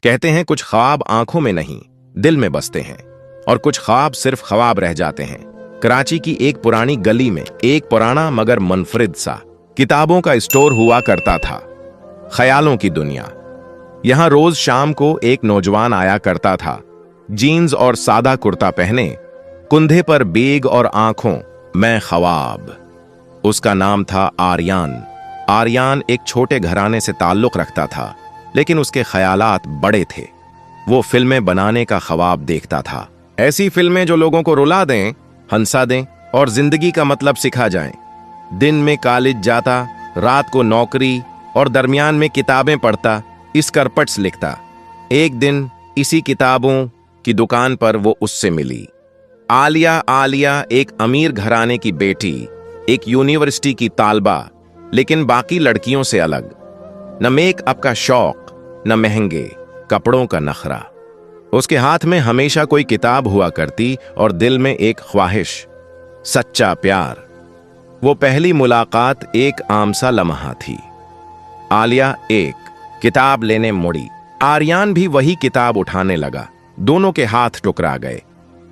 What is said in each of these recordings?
कहते हैं कुछ ख्वाब आंखों में नहीं दिल में बसते हैं और कुछ ख्वाब सिर्फ ख्वाब रह जाते हैं। कराची की एक पुरानी गली में एक पुराना मगर मुनफरिद सा किताबों का स्टोर हुआ करता था। ख्यालों की दुनिया। यहां रोज शाम को एक नौजवान आया करता था, जीन्स और सादा कुर्ता पहने, कुंधे पर बेग और आंखों में ख्वाब। उसका नाम था आर्यान। आर्यान एक छोटे घराने से ताल्लुक रखता था, लेकिन उसके ख्यालात बड़े थे। वो फिल्में बनाने का ख्वाब देखता था, ऐसी फिल्में जो लोगों को रुला दें, हंसा दें और जिंदगी का मतलब सिखा जाएं। दिन में कॉलेज जाता, रात को नौकरी और दरमियान में किताबें पढ़ता, स्कर्पट्स लिखता। एक दिन इसी किताबों की दुकान पर वो उससे मिली। आलिया एक अमीर घराने की बेटी, एक यूनिवर्सिटी की तालबा, लेकिन बाकी लड़कियों से अलग। न मेकअप का शौक, न महंगे कपड़ों का नखरा। उसके हाथ में हमेशा कोई किताब हुआ करती और दिल में एक ख्वाहिश, सच्चा प्यार। वो पहली मुलाकात एक आम सा लम्हा थी। आलिया एक किताब लेने मुड़ी, आर्यान भी वही किताब उठाने लगा। दोनों के हाथ टकरा गए।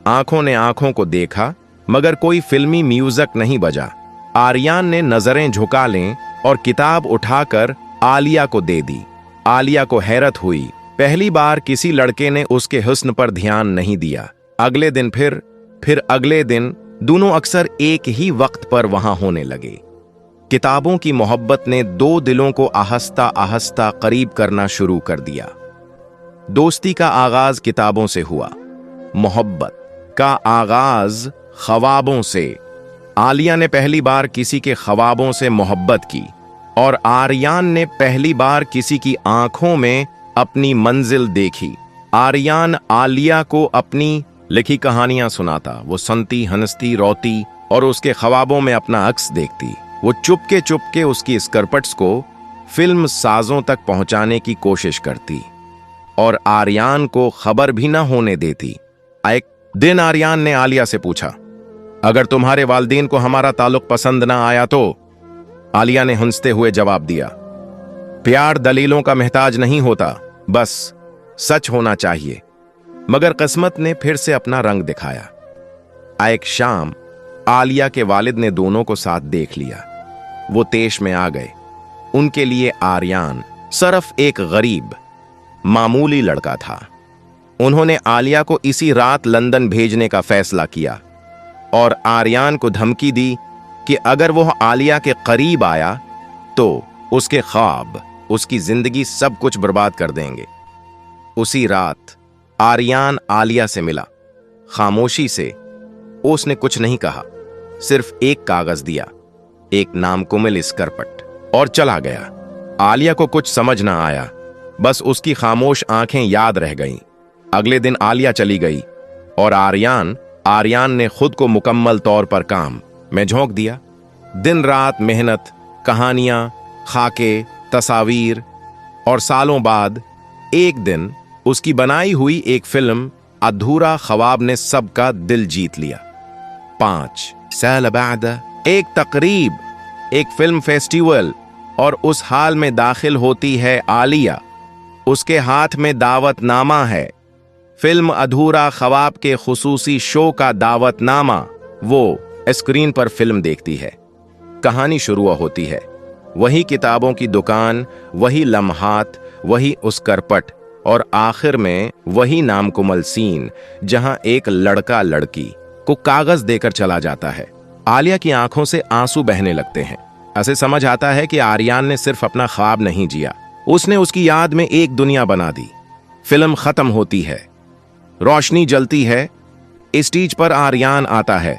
आंखों ने आंखों को देखा, मगर कोई फिल्मी म्यूजिक नहीं बजा। आर्यान ने नजरें झुका लें और किताब उठाकर आलिया को दे दी। आलिया को हैरत हुई, पहली बार किसी लड़के ने उसके हुस्न पर ध्यान नहीं दिया। अगले दिन फिर अगले दिन दोनों अक्सर एक ही वक्त पर वहां होने लगे। किताबों की मोहब्बत ने दो दिलों को आहिस्ता आहिस्ता करीब करना शुरू कर दिया। दोस्ती का आगाज किताबों से हुआ, मोहब्बत का आगाज ख्वाबों से। आलिया ने पहली बार किसी के ख्वाबों से मोहब्बत की और आर्यान ने पहली बार किसी की आंखों में अपनी मंजिल देखी। आर्यान आलिया को अपनी लिखी कहानियां सुनाता, वो सुनती, हंसती, रोती और उसके ख्वाबों में अपना अक्स देखती। वो चुपके चुपके उसकी स्कर्पट्स को फिल्म साजों तक पहुंचाने की कोशिश करती और आर्यान को खबर भी न होने देती। एक दिन आर्यान ने आलिया से पूछा, अगर तुम्हारे वालिदैन को हमारा ताल्लुक पसंद ना आया तो? आलिया ने हंसते हुए जवाब दिया, प्यार दलीलों का मोहताज नहीं होता, बस सच होना चाहिए। मगर किस्मत ने फिर से अपना रंग दिखाया। एक शाम आलिया के वालिद ने दोनों को साथ देख लिया। वो तेश में आ गए। उनके लिए आर्यान सिर्फ एक गरीब मामूली लड़का था। उन्होंने आलिया को इसी रात लंदन भेजने का फैसला किया और आर्यान को धमकी दी कि अगर वह आलिया के करीब आया तो उसके ख्वाब, उसकी जिंदगी सब कुछ बर्बाद कर देंगे। उसी रात आर्यान आलिया से मिला। खामोशी से उसने कुछ नहीं कहा, सिर्फ एक कागज दिया, एक नामकुमिल स्कर्पट, और चला गया। आलिया को कुछ समझ ना आया, बस उसकी खामोश आंखें याद रह गईं। अगले दिन आलिया चली गई और आर्यान ने खुद को मुकम्मल तौर पर काम में झोंक दिया। दिन रात मेहनत, कहानियां, खाके, तस्वीर, और सालों बाद एक दिन उसकी बनाई हुई एक फिल्म अधूरा ख्वाब ने सबका दिल जीत लिया। 5 साल बाद एक तकरीब, एक फिल्म फेस्टिवल, और उस हाल में दाखिल होती है आलिया। उसके हाथ में दावतनामा है, फिल्म अधूरा ख्वाब के खुसूसी शो का दावतनामा। वो स्क्रीन पर फिल्म देखती है। कहानी शुरू होती है, वही किताबों की दुकान, वही लम्हात, वही स्कर्पट, और आखिर में वही नामकुमल सीन जहां एक लड़का लड़की को कागज देकर चला जाता है। आलिया की आंखों से आंसू बहने लगते हैं। ऐसे समझ आता है कि आर्यान ने सिर्फ अपना ख्वाब नहीं जिया, उसने उसकी याद में एक दुनिया बना दी। फिल्म खत्म होती है, रोशनी जलती है, स्टेज पर आर्यान आता है,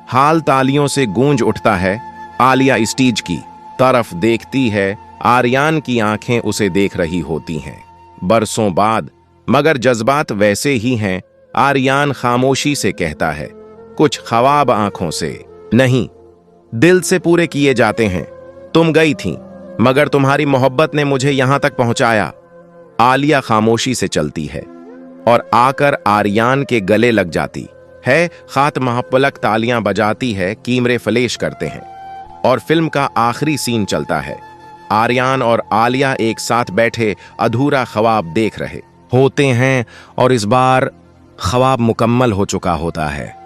हाल तालियों से गूंज उठता है। आलिया स्टेज की तरफ देखती है, आर्यान की आंखें उसे देख रही होती हैं। बरसों बाद, मगर जज्बात वैसे ही हैं। आर्यान खामोशी से कहता है, कुछ ख्वाब आंखों से नहीं, दिल से पूरे किए जाते हैं। तुम गई थी, मगर तुम्हारी मोहब्बत ने मुझे यहां तक पहुंचाया। आलिया खामोशी से चलती है और आकर आर्यान के गले लग जाती है। खात्मा पलक तालियां बजाती है, कीमरे फलेश करते हैं और फिल्म का आखिरी सीन चलता है। आर्यान और आलिया एक साथ बैठे अधूरा ख्वाब देख रहे। होते हैं और इस बार ख्वाब मुकम्मल हो चुका होता है।